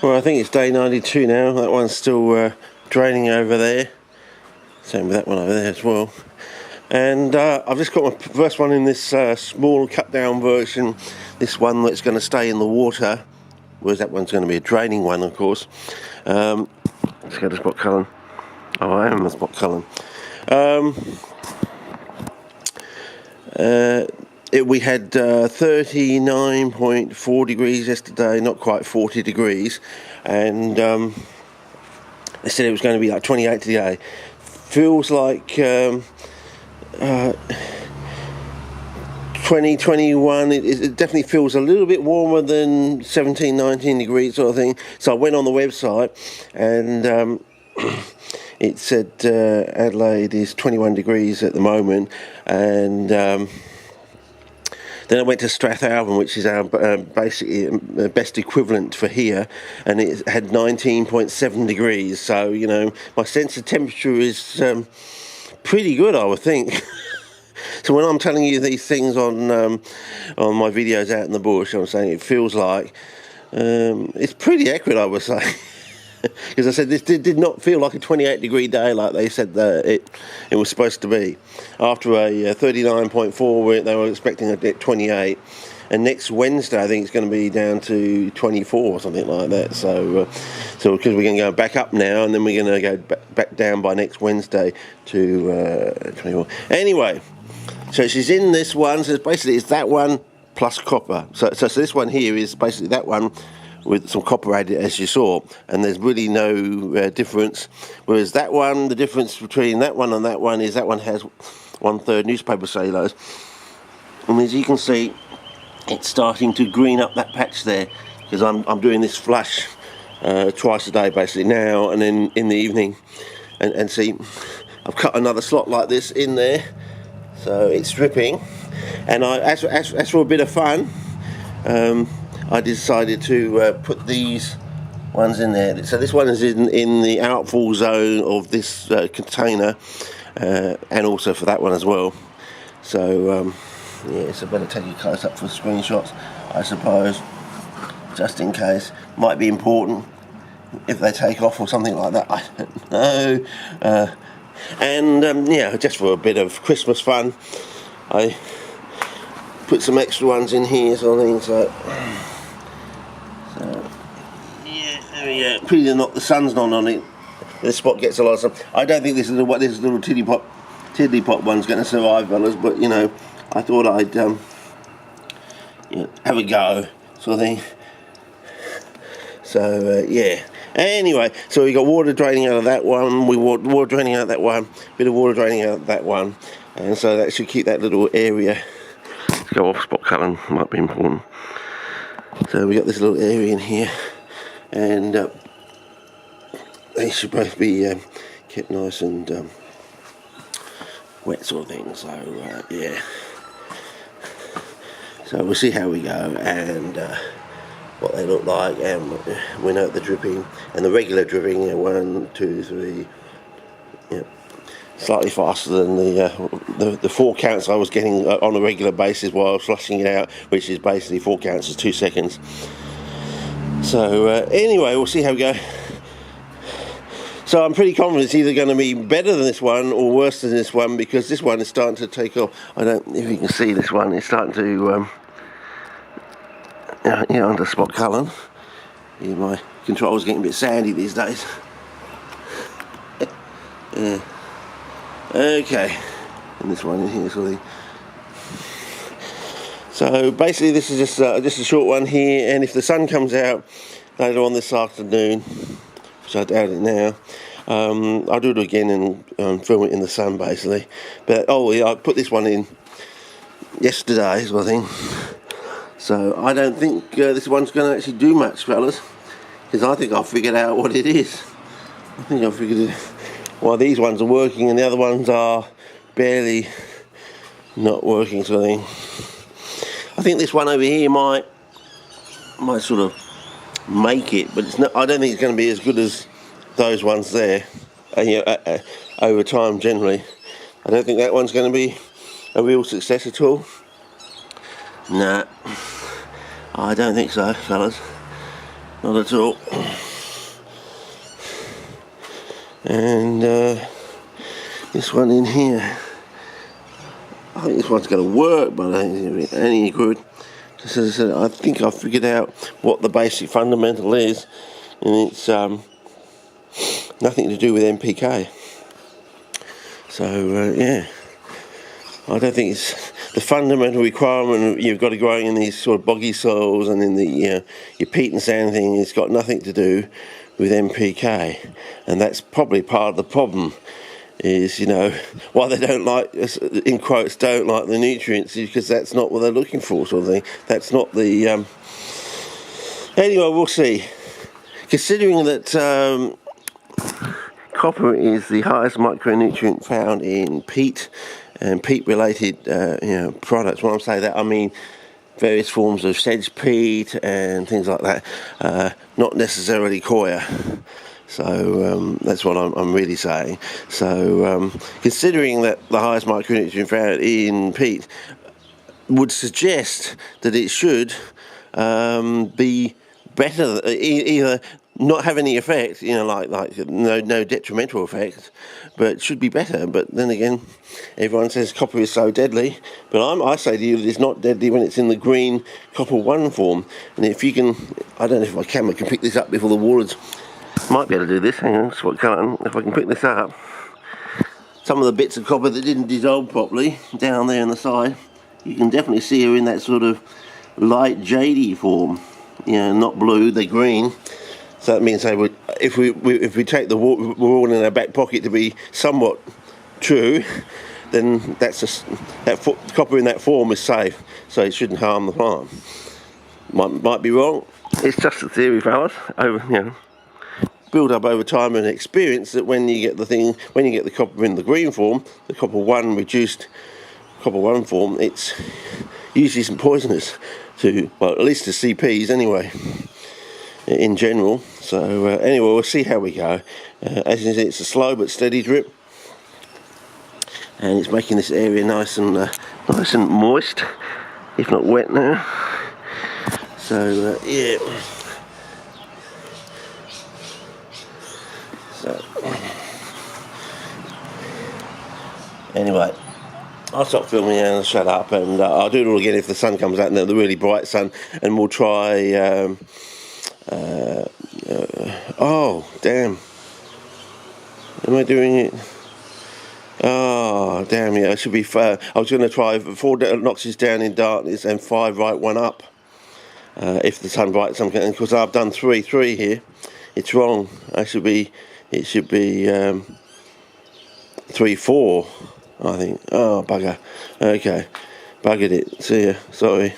Well, I think it's day 92 now. That one's still draining over there. Same with that one over there as well. And I've just got my first one in this small cut down version. This one that's going to stay in the water, whereas that one's going to be a draining one, of course. Let's go to Spot Cullen. Oh, I am a Spot Cullen. We had 39.4 degrees yesterday, not quite 40 degrees, and they said it was going to be like 28 today. Feels like 2021, it definitely feels a little bit warmer than 17, 19 degrees sort of thing. So I went on the website and it said Adelaide is 21 degrees at the moment, and then I went to Strathalbyn, which is our basically best equivalent for here, and it had 19.7 degrees. So, you know, my sense of temperature is pretty good, I would think. So when I'm telling you these things on my videos out in the bush, I'm saying it feels like it's pretty accurate, I would say. Because I said this did not feel like a 28 degree day like they said that it was supposed to be. After a 39.4, they were expecting a 28, and next Wednesday I think it's going to be down to 24 or something like that. So because we're going to go back up now, and then we're going to go back down by next Wednesday to 24. Anyway, so she's in this one. So basically it's that one plus copper. So this one here is basically that one with some copper added, as you saw, and there's really no difference. Whereas that one, the difference between that one and that one is that one has 1/3 newspaper cellulose, and as you can see, it's starting to green up that patch there, because I'm doing this flush twice a day basically now and then in the evening, and see, I've cut another slot like this in there, so it's dripping. And as for a bit of fun, I decided to put these ones in there. So this one is in the outfall zone of this container, and also for that one as well. So yeah, so better take it close up for screenshots, I suppose, just in case. Might be important if they take off or something like that, I don't know. And yeah, just for a bit of Christmas fun, I put some extra ones in here, sort of thing. So yeah, there we go. Pretty not the sun's not on it. This spot gets a lot of sun. I don't think this little tiddly pot one's going to survive, fellas. But you know, I thought I'd you know, have a go, sort of thing. So yeah. Anyway, so we got water draining out of that one. Water draining out of that one. Bit of water draining out of that one, and so that should keep that little area. Let's go off Spot Cullen, might be important. So we got this little area in here, and they should both be kept nice and wet, sort of thing. So yeah. So we'll see how we go and what they look like, and we know the dripping and the regular dripping. 1, 2, 3. Yep. Slightly faster than the 4 counts I was getting on a regular basis while I was flushing it out, which is basically 4 counts is 2 seconds. So anyway, we'll see how we go. So I'm pretty confident it's either going to be better than this one or worse than this one, because this one is starting to take off. I don't know if you can see this one. It's starting to under Spot Cullen. Yeah, my controller's getting a bit sandy these days. Yeah. Okay, and this one in here, sort of thing. So basically this is just a short one here, and if the sun comes out later on this afternoon, which I doubt it now, I'll do it again and film it in the sun basically. But oh yeah, I put this one in yesterday, sort of thing. So I don't think this one's going to actually do much, fellas, because I think I've figured out what it is. I think I've figured it. Well, these ones are working and the other ones are barely not working, sort of thing. I think this one over here might sort of make it, but it's not. I don't think it's going to be as good as those ones there. Over time, generally, I don't think that one's going to be a real success at all. Nah, I don't think so, fellas. not at all. And this one in here, I think this one's going to work, but I don't think it's any good. Just as I said, I think I figured out what the basic fundamental is, and it's nothing to do with NPK. So yeah, I don't think it's the fundamental requirement you've got to grow in these sort of boggy soils and in the your peat and sand thing. It's got nothing to do with NPK, and that's probably part of the problem. Is why they don't like, in quotes, don't like the nutrients, is because that's not what they're looking for, sort of thing. That's not the anyway, we'll see. Considering that copper is the highest micronutrient found in peat and peat-related products. When I say that, I mean various forms of sedge peat and things like that, not necessarily coir. So that's what I'm really saying. So considering that the highest micronutrient found in peat would suggest that it should be better, either not have any effect, like no detrimental effect, but should be better. But then again, everyone says copper is so deadly, but I say to you that it's not deadly when it's in the green copper 1 form. And if you can, I don't know if my camera can pick this up before the waters. Might be able to do this. Hang on, if I can pick this up. Some of the bits of copper that didn't dissolve properly down there on the side, you can definitely see are in that sort of light jadey form. Not blue, they're green. So that means if we take the wall in our back pocket to be somewhat true, then that copper in that form is safe, so it shouldn't harm the plant. Might be wrong. It's just a theory, fellas. Build up over time and experience that when you get the copper in the green form, the copper 1 reduced copper 1 form, it's usually some poisonous to, well, at least to CPs anyway, in general. So anyway, we'll see how we go. As you can see, it's a slow but steady drip, and it's making this area nice and moist, if not wet now. So yeah. So anyway, I'll stop filming and shut up, and I'll do it all again if the sun comes out, and the really bright sun, and we'll try. Oh damn! Am I doing it? Oh damn! Yeah, it should be. I was going to try 4 notches down in darkness and 5 right, 1 up. If the sun brights something, because I've done 3 here. It's wrong. It should be 3 4, I think. Oh bugger. Okay, buggered it. See ya. Sorry.